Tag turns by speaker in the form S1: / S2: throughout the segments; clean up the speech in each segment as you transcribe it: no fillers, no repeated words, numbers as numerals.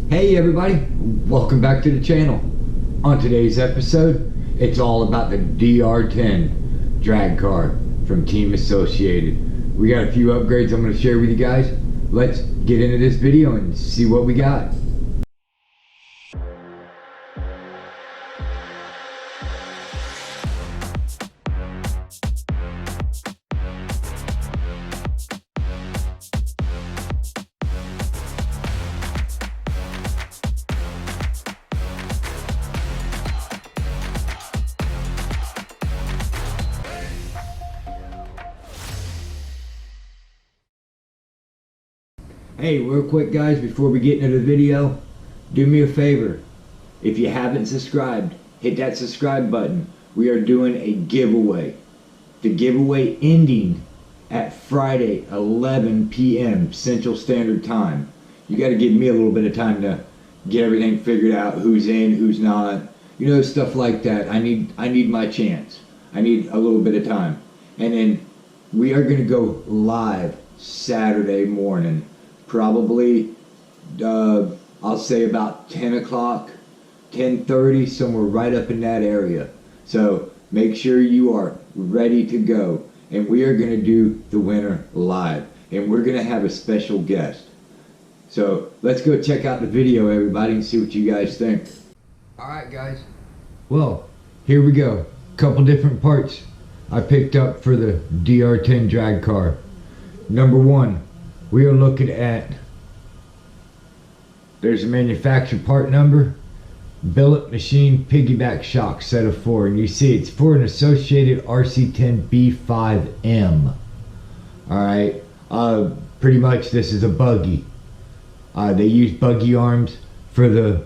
S1: Hey everybody, welcome back to the channel. On today's episode, it's all about the DR10 drag car from Team Associated. We got a few upgrades I'm going to share with you guys. Let's get into this video and see what we got. Hey, real quick guys, before we get into the video, do me a favor. If you haven't subscribed, hit that subscribe button. We are doing a giveaway. The giveaway ending at Friday, 11 p.m. Central Standard Time. You got to give me a little bit of time to get everything figured out, who's in, who's not. You know, stuff like that. I need my chance. I need a little bit of time. And then we are going to go live Saturday morning. Probably, I'll say about 10 o'clock, 10:30, somewhere right up in that area. So make sure you are ready to go. And we are going to do the winner live. And we're going to have a special guest. So let's go check out the video, everybody, and see what you guys think. Alright guys, well, here we go. Couple different parts I picked up for the DR10 drag car. Number one, we are looking at, there's a manufacturer part number, billet machine piggyback shock set of 4, and you see it's for an Associated RC10B5M. Alright, pretty much this is a buggy. They use buggy arms for the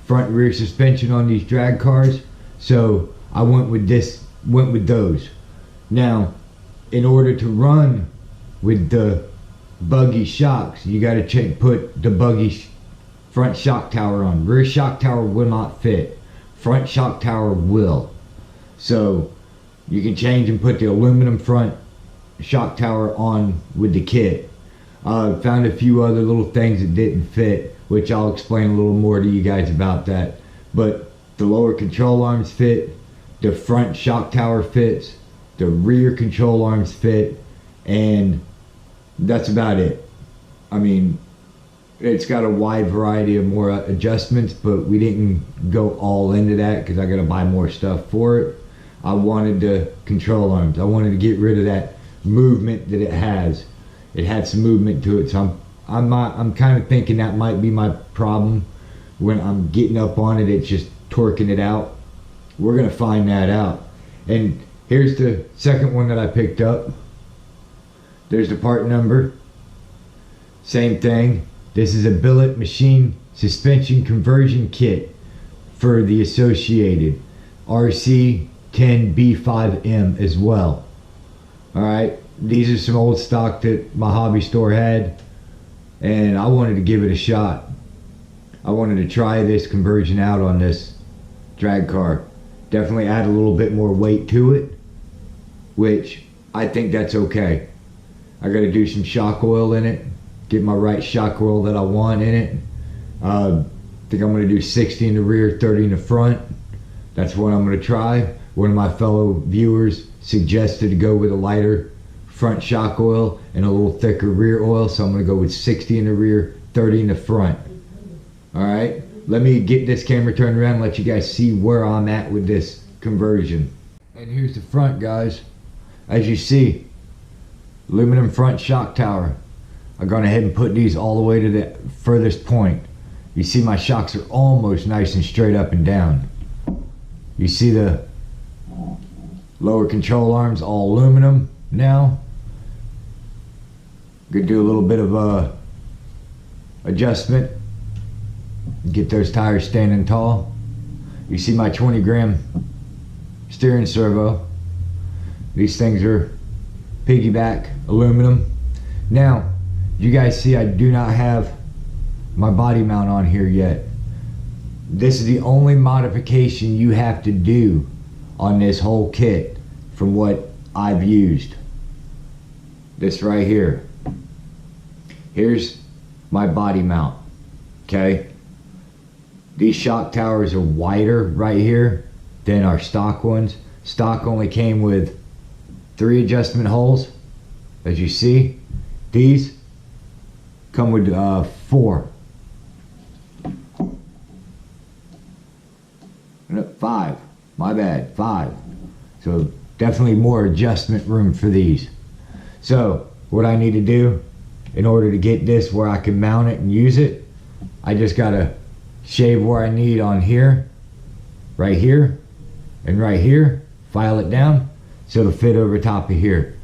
S1: front and rear suspension on these drag cars, so I went with those. Now, in order to run with the buggy shocks, you got to put the buggy front shock tower on. Rear shock tower will not fit. Front shock tower will. So you can change and put the aluminum front shock tower on with the kit. Found a few other little things that didn't fit, which I'll explain a little more to you guys about that. But the lower control arms fit, the front shock tower fits, the rear control arms fit, and that's about it. I mean, it's got a wide variety of more adjustments, but we didn't go all into that because I got to buy more stuff for it. I wanted the control arms. I wanted to get rid of that movement that it has. It had some movement to it, so I'm kind of thinking that might be my problem. When I'm getting up on it, it's just torquing it out. We're gonna find that out. And here's the second one that I picked up. There's the part number. Same thing. This is a billet machine suspension conversion kit for the Associated RC10B5M as well. Alright, these are some old stock that my hobby store had, and I wanted to give it a shot. I wanted to try this conversion out on this drag car. Definitely add a little bit more weight to it, which I think that's okay. I got to do some shock oil in it, get my right shock oil that I want in it. I think I'm going to do 60 in the rear, 30 in the front. That's what I'm going to try. One of my fellow viewers suggested to go with a lighter front shock oil and a little thicker rear oil, so I'm going to go with 60 in the rear, 30 in the front. Alright, let me get this camera turned around and let you guys see where I'm at with this conversion. And here's the front, guys. As you see, aluminum front shock tower. I've gone ahead and put these all the way to the furthest point. You see my shocks are almost nice and straight up and down. You see the lower control arms all aluminum now. Gonna do a little bit of adjustment. Get those tires standing tall. You see my 20-gram steering servo. These things are piggyback aluminum. Now, you guys see I do not have my body mount on here yet. This is the only modification you have to do on this whole kit from what I've used. This right here. Here's my body mount. Okay, these shock towers are wider right here than our stock ones. Stock only came with 3 adjustment holes, as you see. These come with 4. No, 5. My bad, 5. So definitely more adjustment room for these. So what I need to do in order to get this where I can mount it and use it, I just gotta shave where I need on here, right here, and right here, file it down so it'll fit over top of here.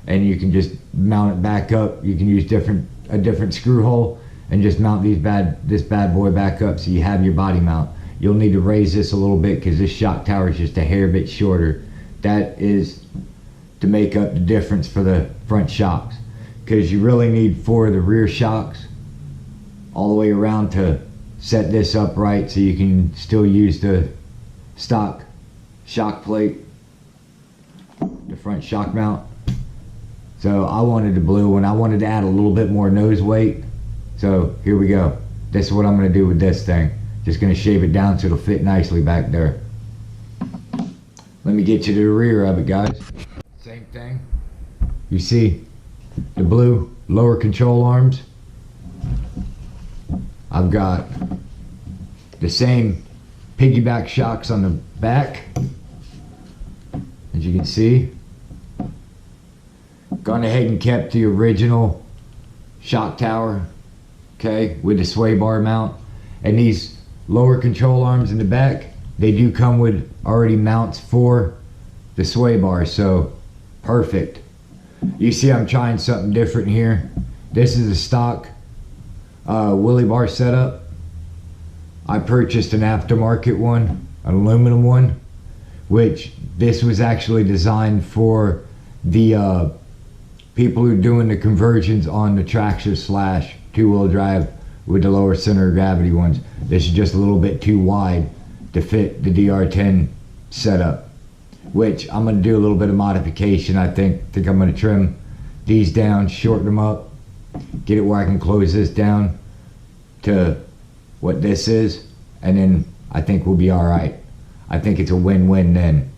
S1: And you can just mount it back up. You can use a different screw hole and just mount this bad boy back up so you have your body mount. You'll need to raise this a little bit because this shock tower is just a hair bit shorter. That is to make up the difference for the front shocks, because you really need 4 of the rear shocks all the way around to set this up right so you can still use the stock shock plate, the front shock mount. So I wanted the blue one. I wanted to add a little bit more nose weight. So here we go. This is what I'm going to do with this thing. Just going to shave it down so it'll fit nicely back there. Let me get you to the rear of it, guys. Same thing. You see the blue lower control arms. I've got the same piggyback shocks on the back, as you can see. Gone ahead and kept the original shock tower, okay, with the sway bar mount. And these lower control arms in the back, they do come with already mounts for the sway bar, so perfect. You see I'm trying something different here. This is a stock Willy bar setup. I purchased an aftermarket one, an aluminum one, which this was actually designed for the people who are doing the conversions on the Traxxas slash 2-wheel drive with the lower center of gravity ones. This is just a little bit too wide to fit the DR10 setup, which I'm going to do a little bit of modification. I think I'm going to trim these down, shorten them up, get it where I can close this down to what this is, and then I think we'll be alright. I think it's a win-win then.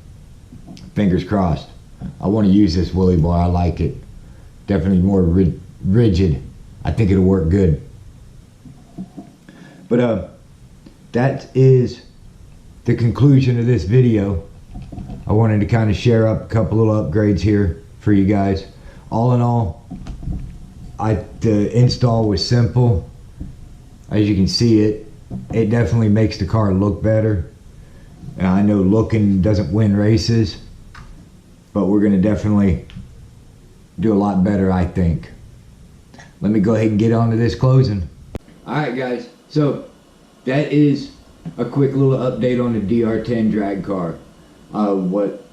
S1: Fingers crossed. I want to use this Willy bar. I like it. Definitely more rigid. I think it'll work good. But that is the conclusion of this video. I wanted to kind of share up a couple little upgrades here for you guys. All in all, the install was simple. As you can see, it definitely makes the car look better. And I know looking doesn't win races, but we're going to definitely do a lot better, I think. Let me go ahead and get on to this closing. Alright guys, so that is a quick little update on the DR10 drag car. What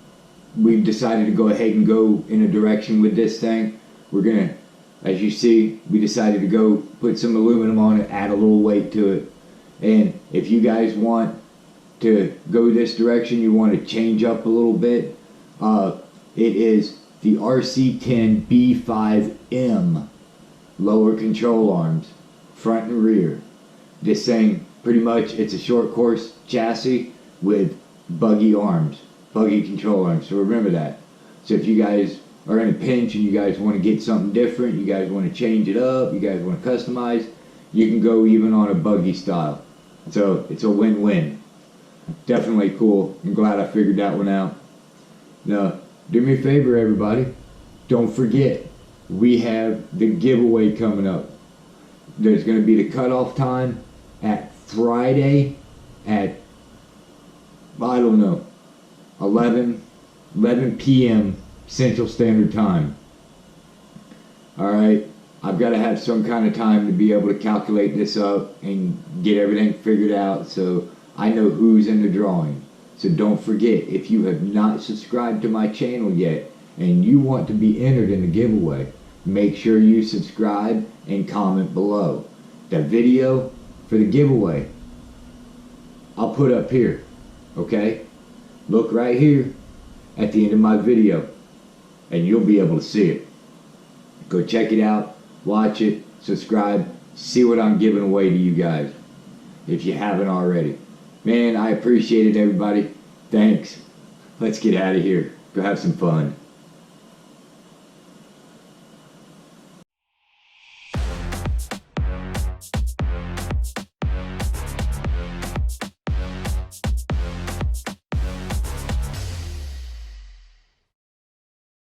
S1: we've decided to go ahead and go in a direction with this thing. We're gonna, as you see, we decided to go put some aluminum on it, add a little weight to it. And if you guys want to go this direction, you want to change up a little bit, it is the RC10 B5M lower control arms, front and rear. This thing, pretty much, it's a short course chassis with buggy arms, buggy control arms, so remember that. So if you guys are in a pinch and you guys want to get something different, you guys want to change it up, you guys want to customize, you can go even on a buggy style. So it's a win-win. Definitely cool. I'm glad I figured that one out. Now, do me a favor, everybody. Don't forget, we have the giveaway coming up. There's going to be the cutoff time at Friday at, I don't know, 11 p.m. Central Standard Time. Alright, I've got to have some kind of time to be able to calculate this up and get everything figured out so I know who's in the drawing. So don't forget, if you have not subscribed to my channel yet and you want to be entered in the giveaway, make sure you subscribe and comment below. The video for the giveaway, I'll put up here, okay? Look right here at the end of my video and you'll be able to see it. Go check it out, watch it, subscribe, see what I'm giving away to you guys. if you haven't already. Man, I appreciate it, everybody. Thanks. Let's get out of here. Go have some fun.